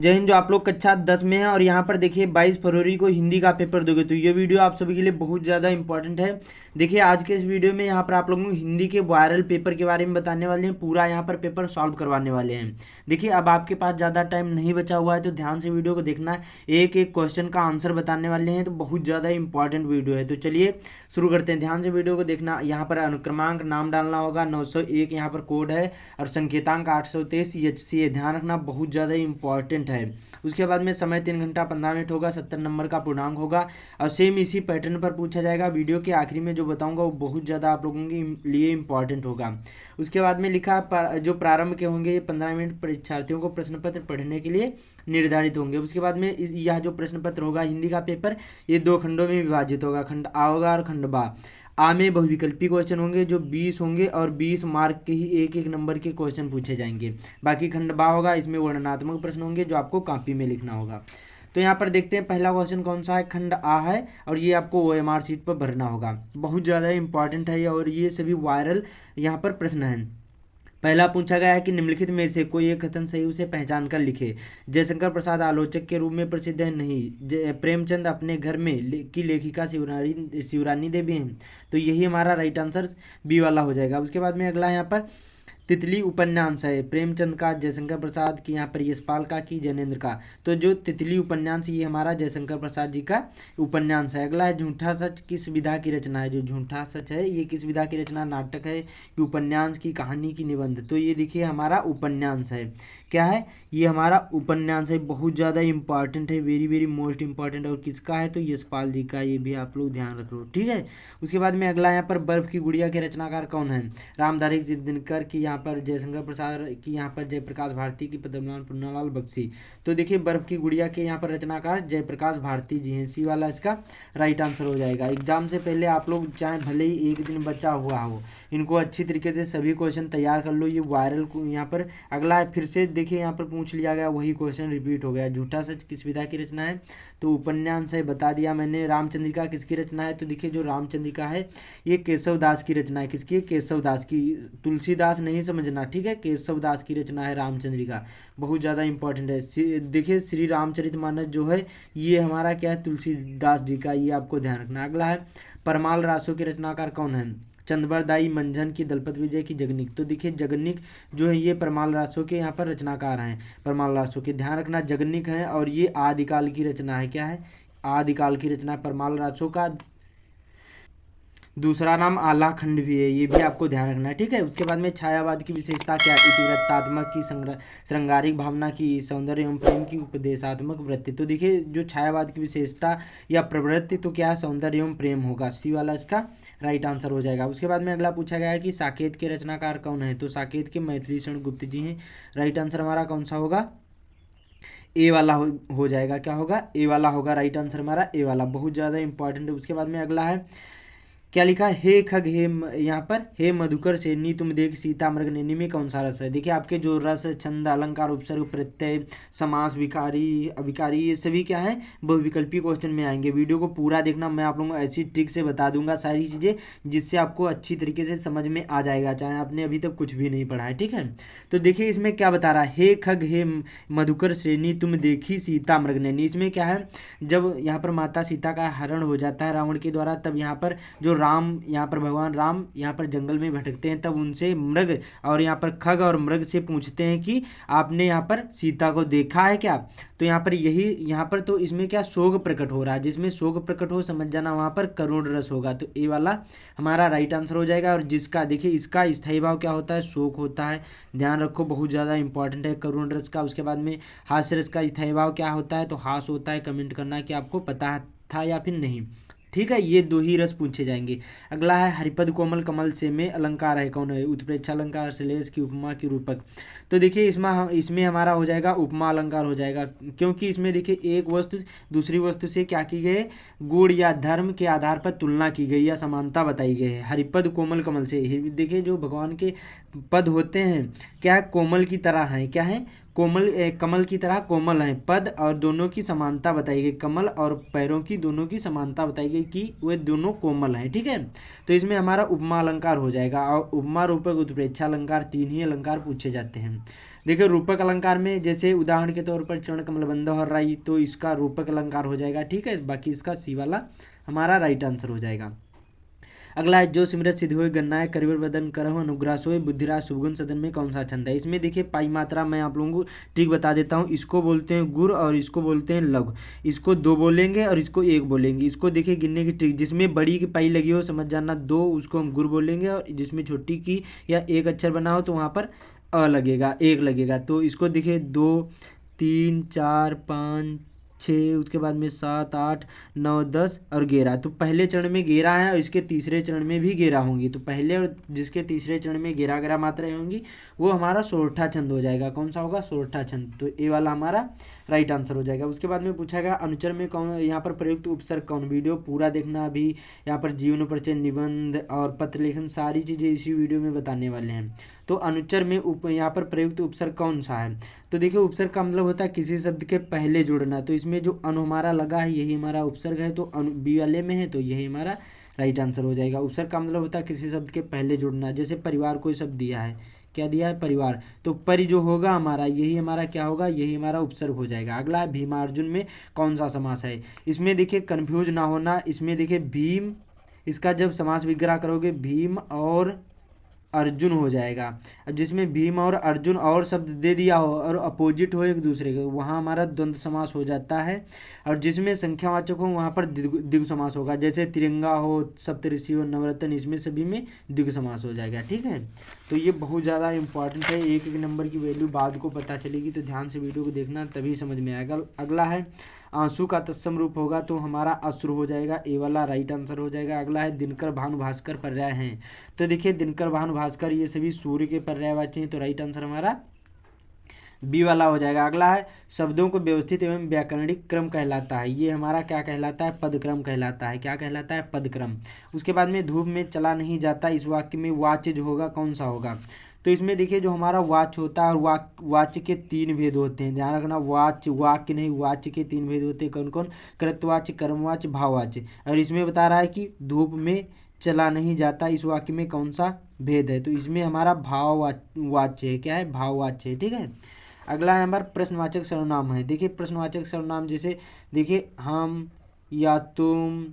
जय हिंद। जो आप लोग कक्षा 10 में हैं और यहाँ पर देखिए 22 फरवरी को हिंदी का पेपर दोगे, तो ये वीडियो आप सभी के लिए बहुत ज़्यादा इंपॉर्टेंट है। देखिए आज के इस वीडियो में यहाँ पर आप लोगों को हिंदी के वायरल पेपर के बारे में बताने वाले हैं, पूरा यहाँ पर पेपर सॉल्व करवाने वाले हैं। देखिए अब आपके पास ज़्यादा टाइम नहीं बचा हुआ है, तो ध्यान से वीडियो को देखना है। एक एक क्वेश्चन का आंसर बताने वाले हैं, तो बहुत ज़्यादा इंपॉर्टेंट वीडियो है। तो चलिए शुरू करते हैं। ध्यान से वीडियो को देखना। यहाँ पर अनुक्रमांक नाम डालना होगा, 901 यहाँ पर कोड है और संकेतांक 823 CHC है। ध्यान रखना, बहुत ज़्यादा इंपॉर्टेंट है। उसके बाद में समय 3 घंटा 15 मिनट होगा, 70 नंबर का पूर्णांक होगा और सेम इसी पैटर्न पर पूछा जाएगा। वीडियो के आखिरी में जो बताऊंगा वो बहुत ज़्यादा आप लोगों के लिए इंपॉर्टेंट होगा। उसके बाद में लिखा जो प्रारंभ के होंगे ये 15 मिनट परीक्षार्थियों को प्रश्न पत्र पढ़ने के लिए निर्धारित होंगे। उसके बाद में यह जो प्रश्न पत्र होगा हिंदी का पेपर, ये 2 खंडों में विभाजित होगा, खंड आ होगा और खंड बा। आ में बहुविकल्पी क्वेश्चन होंगे जो 20 होंगे और 20 मार्क के ही एक एक नंबर के क्वेश्चन पूछे जाएंगे। बाकी खंड बा होगा, इसमें वर्णनात्मक प्रश्न होंगे जो आपको कॉपी में लिखना होगा। तो यहाँ पर देखते हैं पहला क्वेश्चन कौन सा है। खंड आ है और ये आपको OMR शीट पर भरना होगा। बहुत ज़्यादा इंपॉर्टेंट है और ये सभी वायरल यहाँ पर प्रश्न हैं। पहला पूछा गया है कि निम्नलिखित में से कोई एक कथन सही उसे पहचान कर लिखे। जयशंकर प्रसाद आलोचक के रूप में प्रसिद्ध है, नहीं। प्रेमचंद अपने घर में की लेखिका शिवरानी देवी हैं, तो यही हमारा राइट आंसर बी वाला हो जाएगा। उसके बाद में अगला यहाँ पर तितली उपन्यास है, प्रेमचंद का, जयशंकर प्रसाद की, यहाँ पर यशपाल का की, जैनेन्द्र का। तो जो तितली उपन्यास ये हमारा जयशंकर प्रसाद जी का उपन्यास है। अगला है झूठा सच किस विधा की रचना है। जो झूठा सच है ये किस विधा की रचना, नाटक है कि उपन्यास की, कहानी की, निबंध। तो ये देखिए हमारा उपन्यास है। क्या है ये हमारा उपन्यास है। बहुत ज़्यादा इंपॉर्टेंट है, वेरी वेरी मोस्ट इंपॉर्टेंट। और किसका है तो यशपाल जी का, ये भी आप लोग ध्यान रख लो, ठीक है। उसके बाद में अगला यहाँ पर बर्फ की गुड़िया के रचनाकार कौन है। रामधारी दिनकर की, यहाँ पर जयशंकर प्रसाद की, यहाँ पर जयप्रकाश भारती की, पद्मनाभ पुन्नालाल बख्शी। तो देखिए बर्फ की गुड़िया के यहाँ पर रचनाकार जयप्रकाश भारती जी हैं। सी वाला इसका राइट आंसर हो जाएगा। एग्जाम से पहले आप लोग चाहे भले ही एक दिन बचा हुआ हो, इनको अच्छी तरीके से सभी क्वेश्चन तैयार कर लो। ये वायरल यहाँ पर अगला है, फिर से देखिए यहाँ पर पूछ लिया गया, वही क्वेश्चन रिपीट हो गया। झूठा सच किस विधा की रचना है, तो उपन्यास है, बता दिया मैंने। रामचंद्रिका किसकी रचना है, तो देखिए जो रामचंद्रिका है ये केशव दास की रचना है। किसकी, केशव दास की, तुलसीदास नहीं समझना, ठीक है। केशव दास की रचना है रामचंद्रिका, बहुत ज़्यादा इंपॉर्टेंट है। देखिए श्री रामचरितमानस जो है ये हमारा क्या है, तुलसीदास जी का, ये आपको ध्यान रखना। अगला है परमाल रासों के रचनाकार कौन है। चंद्रबरदाई, मंझन की, दलपत विजय की, जगनिक। तो देखिए जगनिक जो है ये परमाल रासों के यहाँ पर रचनाकार हैं। परमाल रासों के ध्यान रखना, जगनिक हैं और ये आदिकाल की रचना है। क्या है, आदिकाल की रचना परमाल रासों का। दूसरा नाम आला खंड भी है, ये भी आपको ध्यान रखना है, ठीक है। उसके बाद में छायावाद की विशेषता क्या है, इतिवृत्तात्मक की, श्रृंगारिक भावना की, सौंदर्य एवं प्रेम की, उपदेशात्मक वृत्ति। तो देखिए जो छायावाद की विशेषता या प्रवृत्ति तो क्या है, सौंदर्य एवं प्रेम होगा। सी वाला इसका राइट आंसर हो जाएगा। उसके बाद में अगला पूछा गया है कि साकेत के रचनाकार कौन है, तो साकेत के मैथिली शरण गुप्त जी हैं। राइट आंसर हमारा कौन सा होगा, ए वाला हो जाएगा। क्या होगा, ए वाला होगा। राइट आंसर हमारा ए वाला, बहुत ज़्यादा इंपॉर्टेंट है। उसके बाद में अगला है क्या लिखा है, हे खग हे यहाँ पर हे मधुकर सेनी तुम देख सीता मृग नैनी में कौन सा रस है। देखिए आपके जो रस, छंद, अलंकार, उपसर्ग, प्रत्यय, समास, विकारी, अविकारी, ये सभी क्या है बहुविकल्पी क्वेश्चन में आएंगे। वीडियो को पूरा देखना, मैं आप लोगों को ऐसी ट्रिक से बता दूंगा सारी चीज़ें जिससे आपको अच्छी तरीके से समझ में आ जाएगा, चाहे आपने अभी तक कुछ भी नहीं पढ़ा है, ठीक है। तो देखिए इसमें क्या बता रहा है, हे खग हे मधुकर श्रेणी तुम देखी सीता मृग नैनी। इसमें क्या है, जब यहाँ पर माता सीता का हरण हो जाता है रावण के द्वारा, तब यहाँ पर जो राम, यहाँ पर भगवान राम यहाँ पर जंगल में भटकते हैं, तब उनसे मृग और यहाँ पर खग और मृग से पूछते हैं कि आपने यहाँ पर सीता को देखा है क्या। तो यहाँ पर यही, यहाँ पर तो इसमें क्या शोक प्रकट हो रहा है, जिसमें शोक प्रकट हो समझ जाना वहाँ पर करुण रस होगा। तो ए वाला हमारा राइट आंसर हो जाएगा। और जिसका देखिए इसका स्थायी भाव क्या होता है, शोक होता है, ध्यान रखो, बहुत ज़्यादा इंपॉर्टेंट है करुण रस का। उसके बाद में हास्य रस का स्थायी भाव क्या होता है, तो हास होता है। कमेंट करना कि आपको पता था या फिर नहीं, ठीक है। ये 2 ही रस पूछे जाएंगे। अगला है हरिपद कोमल कमल से में अलंकार है कौन है, उत्प्रेक्षा अलंकार, श्लेष की, उपमा की, रूपक। तो देखिए इसमें हमारा हो जाएगा उपमा अलंकार हो जाएगा, क्योंकि इसमें देखिए एक वस्तु दूसरी वस्तु से क्या की गई, गुण या धर्म के आधार पर तुलना की गई या समानता बताई गई है। हरिपद कोमल कमल से, देखिए जो भगवान के पद होते हैं क्या है, कोमल की तरह हैं, क्या है, कमल की तरह कोमल हैं। पद और दोनों की समानता बताई गई, कमल और पैरों की दोनों की समानता बताई गई कि वे दोनों कोमल हैं। ठीक है, तो इसमें हमारा उपमा अलंकार हो जाएगा। और उपमा, रूपक, उत्प्रेक्षा अलंकार, 3 ही अलंकार पूछे जाते हैं। देखिए रूपक अलंकार में जैसे उदाहरण के तौर पर चरण कमलबंध और राई, तो इसका रूपक अलंकार हो जाएगा। ठीक है, बाकी इसका सी वाला हमारा राइट आंसर हो जाएगा। अगला है, जो सिमरत सिद्ध होए गन्नाए करिवर बदन करहु अनुग्रास होए बुद्धिराज शुभगुण सदन में कौन सा छंद है। इसमें देखिए पाई मात्रा मैं आप लोगों को ठीक बता देता हूँ। इसको बोलते हैं गुर और इसको बोलते हैं लघु। इसको 2 बोलेंगे और इसको 1 बोलेंगे। इसको देखिए गिनने की ट्रिक, जिसमें बड़ी की पाई लगी हो समझ जाना 2, उसको हम गुर बोलेंगे, और जिसमें छोटी की या 1 अक्षर बना हो तो वहाँ पर अ लगेगा, 1 लगेगा। तो इसको देखिए 2 3 4 5 6, उसके बाद में 7 8 9 10 और 11। तो पहले चरण में 11 है और इसके तीसरे चरण में भी 11 होंगी। तो पहले और जिसके तीसरे चरण में 11 मात्राएं होंगी वो हमारा सोरठा छंद हो जाएगा। कौन सा होगा? सोरठा छंद। तो ए वाला हमारा राइट आंसर हो जाएगा। उसके बाद में पूछा गया अनुचर में कौन, यहाँ पर प्रयुक्त उपसर्ग कौन। वीडियो पूरा देखना। अभी यहाँ पर जीवन परिचय, निबंध और पत्र लेखन सारी चीज़ें इसी वीडियो में बताने वाले हैं। तो अनुचर में यहाँ पर प्रयुक्त उपसर्ग कौन सा है? तो देखिए उपसर्ग का मतलब होता है किसी शब्द के पहले जुड़ना। तो इसमें जो अनु हमारा लगा है यही हमारा उपसर्ग है। तो अनु बी वाले में है तो यही हमारा राइट आंसर हो जाएगा। उपसर्ग का मतलब होता है किसी शब्द के पहले जुड़ना। जैसे परिवार कोई शब्द दिया है, क्या दिया है? परिवार। तो परि जो होगा हमारा यही हमारा क्या होगा? यही हमारा उपसर्ग हो जाएगा। अगला है भीमार्जुन में कौन सा समास है। इसमें देखिए कन्फ्यूज ना होना। इसमें देखिए भीम, इसका जब समास विग्रह करोगे भीम और अर्जुन हो जाएगा। अब जिसमें भीम और अर्जुन और शब्द दे दिया हो और अपोजिट हो एक दूसरे के, वहाँ हमारा द्वंद्व समास हो जाता है। और जिसमें संख्यावाचक हो वहाँ पर द्विगु समास होगा। जैसे तिरंगा हो, सप्तऋषि हो, नवरत्न, इसमें सभी में द्विगु समास हो जाएगा। ठीक है, तो ये बहुत ज़्यादा इंपॉर्टेंट है। 1-1 नंबर की वैल्यू बाद को पता चलेगी, तो ध्यान से वीडियो को देखना तभी समझ में आएगा। अगला है आंसू का तत्सम रूप होगा तो हमारा अश्रु हो जाएगा। ए वाला राइट आंसर हो जाएगा। अगला है दिनकर भानु भास्कर पर्याय हैं। तो देखिए दिनकर भानु भास्कर ये सभी सूर्य के पर्यायवाची हैं। तो राइट आंसर हमारा बी वाला हो जाएगा। अगला है शब्दों को व्यवस्थित एवं व्याकरणिक क्रम कहलाता है। ये हमारा क्या कहलाता है? पदक्रम कहलाता है। क्या कहलाता है? पदक्रम। उसके बाद में धूप में चला नहीं जाता, इस वाक्य में वाच्य जो होगा कौन सा होगा? तो इसमें देखिए जो हमारा वाच्य होता है और वाच्य के 3 भेद होते हैं। ध्यान रखना, वाक्य नहीं, वाच्य के 3 भेद होते हैं। कौन कौन? कृतवाच्य, कर्मवाच्य, भाववाच्य। और इसमें बता रहा है कि धूप में चला नहीं जाता, इस वाक्य में कौन सा भेद है? तो इसमें हमारा भाववाच्य है। क्या है? भाववाच्य है। ठीक है, अगला है हमारा प्रश्नवाचक सर्वनाम है। देखिए प्रश्नवाचक सर्वनाम जैसे देखिए हम या तुम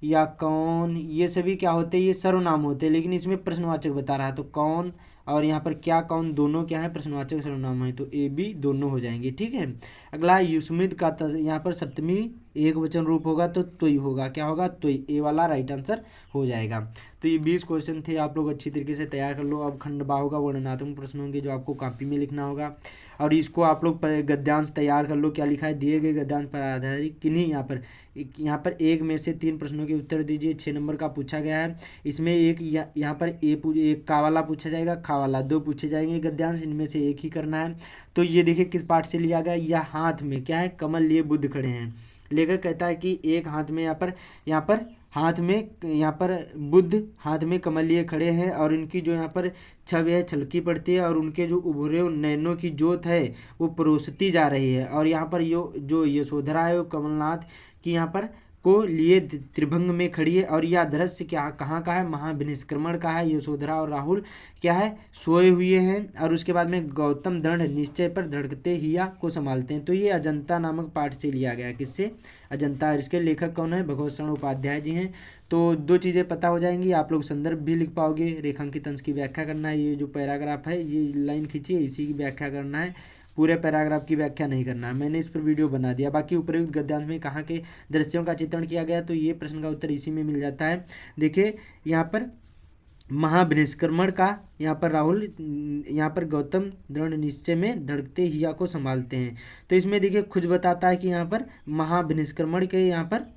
या कौन, ये सभी क्या होते हैं? ये सर्वनाम होते हैं। लेकिन इसमें प्रश्नवाचक बता रहा है तो कौन और यहाँ पर क्या, कौन, दोनों क्या है? प्रश्नवाचक सर्वनाम है। तो ए बी दोनों हो जाएंगे। ठीक है, अगला है युष्मित का यहाँ पर सप्तमी एक वचन रूप होगा तो तुई होगा। क्या होगा? तुई। ए वाला राइट आंसर हो जाएगा। तो ये 20 क्वेश्चन थे, आप लोग अच्छी तरीके से तैयार कर लो। अब खंड बाहु का वर्णनात्मक प्रश्न होंगे जो आपको कॉपी में लिखना होगा। और इसको आप लोग गद्यांश तैयार कर लो। क्या लिखा है? दिए गए गद्यांश पर आधारित किन्हीं यहाँ पर 1 में से 3 प्रश्नों के उत्तर दीजिए। 6 नंबर का पूछा गया है। इसमें एक यहाँ पर एक का वाला पूछा जाएगा, खा वाला 2 पूछे जाएंगे गद्यांश, इनमें से एक ही करना है। तो ये देखिए किस पाठ से लिया गया। यह हाथ में क्या है? कमल लिए बुद्ध खड़े हैं। लेखक कहता है कि एक हाथ में यहाँ पर हाथ में यहाँ पर बुद्ध हाथ में कमल लिए खड़े हैं और इनकी जो यहाँ पर छवि है छलकी पड़ती है और उनके जो उभरे नैनों की जोत है वो परोसती जा रही है। और यहाँ पर जो यशोधरा है वो कमलनाथ की यहाँ पर को लिए त्रिभंग में खड़ी है। और यह दृश्य क्या कहाँ का है? महाभिनिष्क्रमण का है। यशोधरा और राहुल क्या है? सोए हुए हैं। और उसके बाद में गौतम दृढ़ निश्चय पर धड़कते हिया को संभालते हैं। तो ये अजंता नामक पाठ से लिया गया। किससे? अजंता। इसके लेखक कौन है? भगवत शरण उपाध्याय जी हैं। तो 2 चीज़ें पता हो जाएंगी, आप लोग संदर्भ भी लिख पाओगे। रेखांकित अंश की व्याख्या करना है। ये जो पैराग्राफ है ये लाइन खींचिए, इसी की व्याख्या करना है। पूरे पैराग्राफ की व्याख्या नहीं करना है। मैंने इस पर वीडियो बना दिया। बाकी उपयुक्त गद्यांश में कहाँ के दृश्यों का चित्रण किया गया, तो ये प्रश्न का उत्तर इसी में मिल जाता है। देखिए यहाँ पर महाभिनिष्क्रमण का यहाँ पर राहुल यहाँ पर गौतम दृढ़ निश्चय में धड़कते हिया को संभालते हैं। तो इसमें देखिए खुद बताता है कि यहाँ पर महाभिनिष्क्रमण के यहाँ पर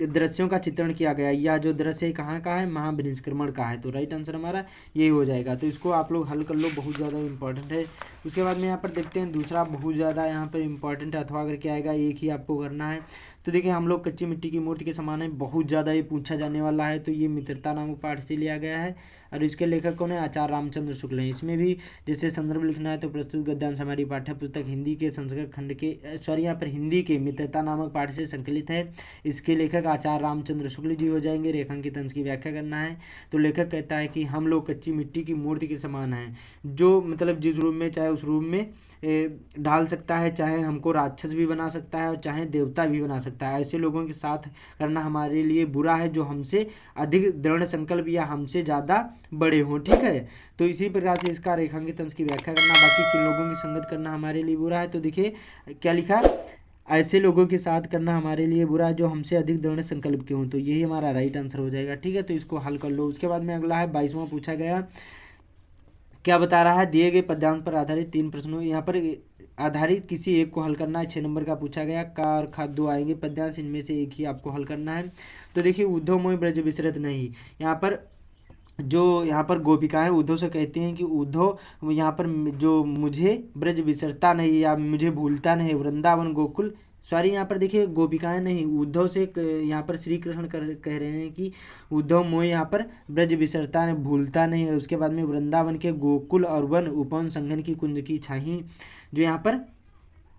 दृश्यों का चित्रण किया गया। यह जो दृश्य कहाँ का है? महाभिनिष्क्रमण का है। तो राइट आंसर हमारा यही हो जाएगा। तो इसको आप लोग हल कर लो, बहुत ज़्यादा इंपॉर्टेंट है। उसके बाद में यहाँ पर देखते हैं दूसरा बहुत ज़्यादा यहाँ पर इंपॉर्टेंट है, अथवा करके आएगा, एक ही आपको करना है। तो देखिए हम लोग कच्ची मिट्टी की मूर्ति के समान है, बहुत ज़्यादा ये पूछा जाने वाला है। तो ये मित्रता नामक पाठ से लिया गया है। और इसके लेखक कौन है, आचार्य रामचंद्र शुक्ल हैं। इसमें भी जैसे संदर्भ लिखना है तो प्रस्तुत गद्यांश हमारी पाठ्य पुस्तक हिंदी के संस्कृत खंड के यहाँ पर हिंदी के मित्रता नामक पाठ से संकलित है। इसके लेखक आचार्य रामचंद्र शुक्ल जी हो जाएंगे। रेखांकित अंश की व्याख्या करना है तो लेखक कहता है कि हम लोग कच्ची मिट्टी की मूर्ति के समान हैं, जो मतलब जिस रूप में चाहे उस रूप में ढाल सकता है, चाहे हमको राक्षस भी बना सकता है और चाहे देवता भी बना सकता है। ऐसे लोगों के साथ करना हमारे लिए बुरा है जो हमसे अधिक दृढ़ संकल्प या हमसे ज़्यादा बड़े हों, ठीक है। तो इसी प्रकार से इसका रेखांकित अंश की व्याख्या करना। बाकी किन लोगों की संगत करना हमारे लिए बुरा है, तो देखिए क्या लिखा, ऐसे लोगों के साथ करना हमारे लिए बुरा है जो हमसे अधिक दृढ़ संकल्प के हों। तो यही हमारा राइट आंसर हो जाएगा, ठीक है। तो इसको हल कर लो। उसके बाद में अगला है 22वां पूछा गया, क्या बता रहा है, दिए गए पद्यांश पर आधारित 3 प्रश्नों, यहाँ पर आधारित किसी एक को हल करना है। 6 नंबर का पूछा गया। का और खा 2 आएंगे पद्यांश, इनमें से एक ही आपको हल करना है। तो देखिए उद्धव मोहि ब्रज विसरत नहीं, यहाँ पर गोपिकाएं उद्धव से कहती हैं कि उद्धव यहाँ पर जो मुझे ब्रज विसरता नहीं या मुझे भूलता नहीं, वृंदावन गोकुल यहाँ पर देखिए गोपिकाएं नहीं, उद्धव से यहाँ पर श्री कृष्ण कह रहे हैं कि उद्धव मोह यहाँ पर ब्रज विसरता नहीं, भूलता नहीं है। उसके बाद में वृंदावन के गोकुल और वन उपवन संघन की कुंज की छाही, जो यहाँ पर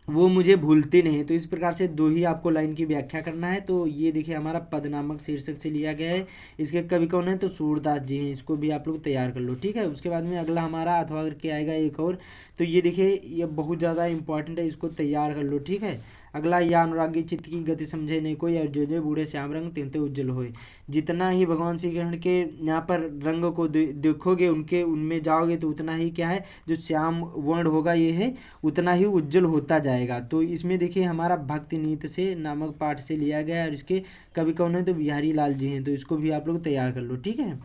वो मुझे भूलते नहीं। तो इस प्रकार से 2 ही आपको लाइन की व्याख्या करना है। तो ये देखिए हमारा पद नामक शीर्षक से लिया गया है। इसके कवि कौन है, तो सूरदास जी हैं। इसको भी आप लोग तैयार कर लो, ठीक है। उसके बाद में अगला हमारा अथवा करके आएगा एक और, तो ये देखिए ये बहुत ज़्यादा इंपॉर्टेंट है, इसको तैयार कर लो, ठीक है। अगला, या अनुरागी चित्त की गति समझे नहीं कोई, और जो बूढ़े श्याम रंग तिनते उज्जवल होए। जितना ही भगवान श्री कृष्ण के यहाँ पर रंग को देखोगे, उनमें जाओगे, तो उतना ही क्या है, जो श्याम वर्ण होगा ये है, उतना ही उज्जवल होता जाएगा। तो इसमें देखिए हमारा भक्ति नीत से नामक पाठ से लिया गया है, और इसके कवि कौन है, तो बिहारी लाल जी हैं। तो इसको भी आप लोग तैयार कर लो, ठीक है।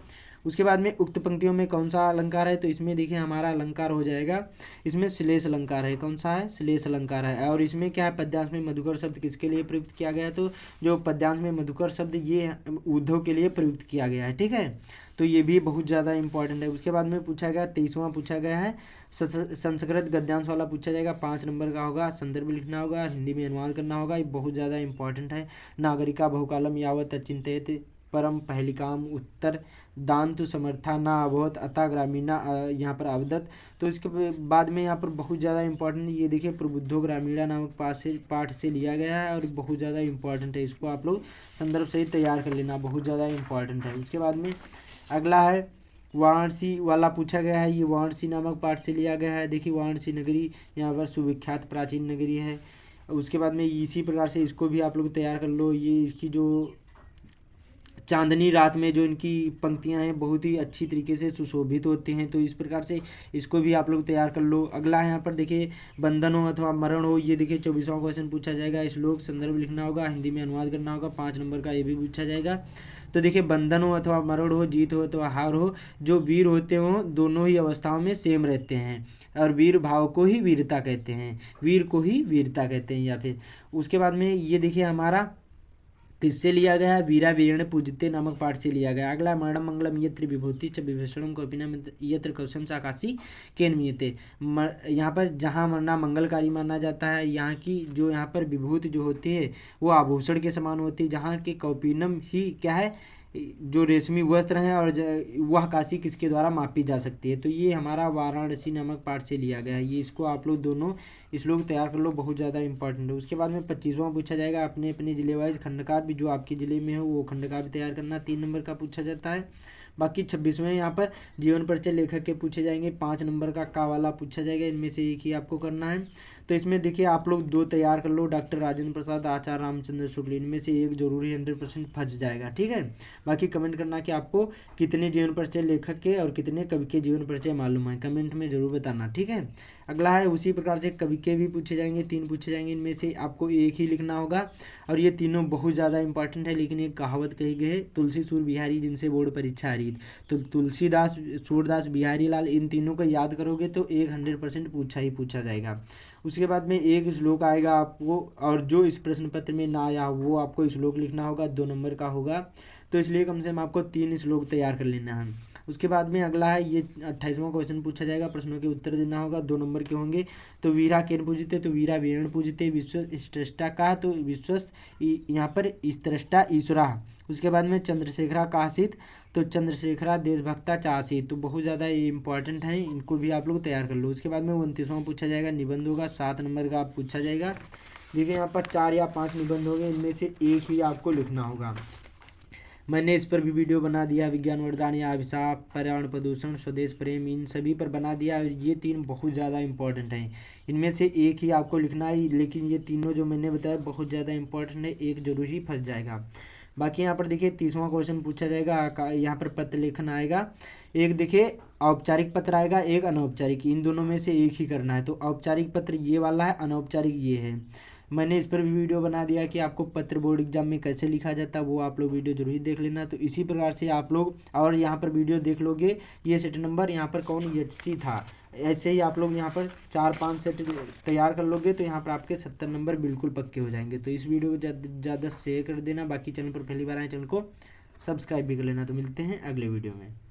उसके बाद में उक्त पंक्तियों में कौन सा अलंकार है, तो इसमें देखिए हमारा अलंकार हो जाएगा, इसमें श्लेष अलंकार है। कौन सा है, श्लेष अलंकार है। और इसमें क्या है, पद्यांश में मधुकर शब्द किसके लिए प्रयुक्त किया गया है, तो जो पद्यांश में मधुकर शब्द ये उद्धव के लिए प्रयुक्त किया गया है, ठीक है। तो ये भी बहुत ज़्यादा इंपॉर्टेंट है। उसके बाद में पूछा गया 23वां पूछा गया है, संस्कृत गद्यांश वाला पूछा जाएगा। 5 नंबर का होगा, संदर्भ लिखना होगा, हिंदी में अनुवाद करना होगा। ये बहुत ज़्यादा इंपॉर्टेंट है। नागरिका बहुकालम यावत अचिंत्यत परम पहली काम उत्तर दांतु समर्था ना अभवत अतः ग्रामीणा यहाँ पर अवदत। तो इसके बाद में यहाँ पर बहुत ज़्यादा इंपॉर्टेंट, ये देखिए प्रबुद्धो ग्रामीणा नामक पाठ से लिया गया है, और बहुत ज़्यादा इंपॉर्टेंट है। इसको आप लोग संदर्भ सहित तैयार कर लेना, बहुत ज़्यादा इंपॉर्टेंट है। उसके बाद में अगला है वाराणसी वाला पूछा गया है। ये वाराणसी नामक पाठ से लिया गया है। देखिए वाराणसी नगरी यहाँ पर सुविख्यात प्राचीन नगरी है। उसके बाद में इसी प्रकार से इसको भी आप लोग तैयार कर लो। ये इसकी जो चांदनी रात में जो इनकी पंक्तियां हैं बहुत ही अच्छी तरीके से सुशोभित होते हैं। तो इस प्रकार से इसको भी आप लोग तैयार कर लो। अगला यहाँ पर देखिए बंधन हो अथवा मरण हो, ये देखिए 24वां क्वेश्चन पूछा जाएगा। श्लोक संदर्भ लिखना होगा, हिंदी में अनुवाद करना होगा। 5 नंबर का ये भी पूछा जाएगा। तो देखिए बंधन हो अथवा मरण हो, जीत हो अथवा हार हो, जो वीर होते हों दोनों ही अवस्थाओं में सेम रहते हैं, और वीर भाव को ही वीरता कहते हैं, वीर को ही वीरता कहते हैं। या फिर उसके बाद में ये देखिए हमारा किससे लिया गया है, वीरा वीरण पूजते नामक पाठ से लिया गया। अगला मरणम मंगलम यत्र विभूति च विभीषणम कौपिनम यत्र कौशम साकाशी केन्मीयते। यहाँ पर जहाँ मरना मंगलकारी माना जाता है, यहाँ की जो यहाँ पर विभूति जो होती है वो आभूषण के समान होती है। जहाँ के कौपिनम ही क्या है, जो रेशमी वस्त्र हैं, और वह काशी किसके द्वारा मापी जा सकती है। तो ये हमारा वाराणसी नामक पाठ से लिया गया है। ये इसको आप लोग दोनों श्लोक तैयार कर लो, बहुत ज़्यादा इंपॉर्टेंट है। उसके बाद में 25वां पूछा जाएगा, अपने अपने जिले वाइज खंडकार भी जो आपके ज़िले में हो वो खंडकार भी तैयार करना। 3 नंबर का पूछा जाता है। बाकी 26वें यहाँ पर जीवन परिचय लेखक के पूछे जाएंगे। 5 नंबर का वाला पूछा जाएगा। इनमें से एक ही आपको करना है। तो इसमें देखिए आप लोग 2 तैयार कर लो, डॉक्टर राजेंद्र प्रसाद, आचार्य रामचंद्र शुक्ल, इनमें से एक जरूरी 100% फंस जाएगा, ठीक है। बाकी कमेंट करना कि आपको कितने जीवन परिचय लेखक के और कितने कवि के जीवन परिचय मालूम है, कमेंट में जरूर बताना, ठीक है। अगला है उसी प्रकार से कवि के भी पूछे जाएंगे, 3 पूछे जाएंगे। इनमें से आपको एक ही लिखना होगा, और ये तीनों बहुत ज़्यादा इंपॉर्टेंट है। लेकिन एक कहावत कही गई है, तुलसी सूर बिहारी जिनसे बोर्ड परीक्षा हारी। तो तुलसीदास, सूरदास, बिहारी लाल, इन तीनों को याद करोगे तो 100% पूछा ही पूछा जाएगा। उसके बाद में एक श्लोक आएगा आपको, और जो इस प्रश्न पत्र में ना आया वो आपको श्लोक लिखना होगा, 2 नंबर का होगा। तो इसलिए कम से कम आपको 3 श्लोक तैयार कर लेना है। उसके बाद में अगला है ये 28वां क्वेश्चन पूछा जाएगा, प्रश्नों के उत्तर देना होगा, 2 नंबर के होंगे। तो वीरा केन पूजिते, तो वीरा वेण पूजिते, विश्व स्रष्टा का, तो विश्व यहाँ पर स्रष्टा ईश्वरा। उसके बाद में चंद्रशेखरा काशित, तो चंद्रशेखरा देशभक्ता चासित। तो बहुत ज़्यादा ये इंपॉर्टेंट है, इनको भी आप लोग तैयार कर लो। उसके बाद में 29वां पूछा जाएगा, निबंध होगा, 7 नंबर का पूछा जाएगा। देखिए यहाँ पर 4 या 5 निबंध होंगे, इनमें से एक ही आपको लिखना होगा। मैंने इस पर भी वीडियो बना दिया, विज्ञान वरदान या अभिशाप, पर्यावरण प्रदूषण, स्वदेश प्रेम, इन सभी पर बना दिया। ये 3 बहुत ज़्यादा इंपॉर्टेंट हैं, इनमें से एक ही आपको लिखना है, लेकिन ये तीनों जो मैंने बताया बहुत ज़्यादा इंपॉर्टेंट है, एक जरूर ही फंस जाएगा। बाकी यहाँ पर देखिए 30वां क्वेश्चन पूछा जाएगा, यहाँ पर पत्र लेखन आएगा। एक देखिए औपचारिक पत्र आएगा, एक अनौपचारिक, इन दोनों में से एक ही करना है। तो औपचारिक पत्र ये वाला है, अनौपचारिक ये है। मैंने इस पर भी वीडियो बना दिया कि आपको पत्र बोर्ड एग्जाम में कैसे लिखा जाता है, वो आप लोग वीडियो जरूर ही देख लेना। तो इसी प्रकार से आप लोग और यहाँ पर वीडियो देख लोगे, ये सेट नंबर यहाँ पर कौन HC था, ऐसे ही आप लोग यहाँ पर 4-5 सेट तैयार कर लोगे, तो यहाँ पर आपके 70 नंबर बिल्कुल पक्के हो जाएंगे। तो इस वीडियो को ज़्यादा शेयर कर देना, बाकी चैनल पर पहली बार आए चैनल को सब्सक्राइब भी कर लेना। तो मिलते हैं अगले वीडियो में।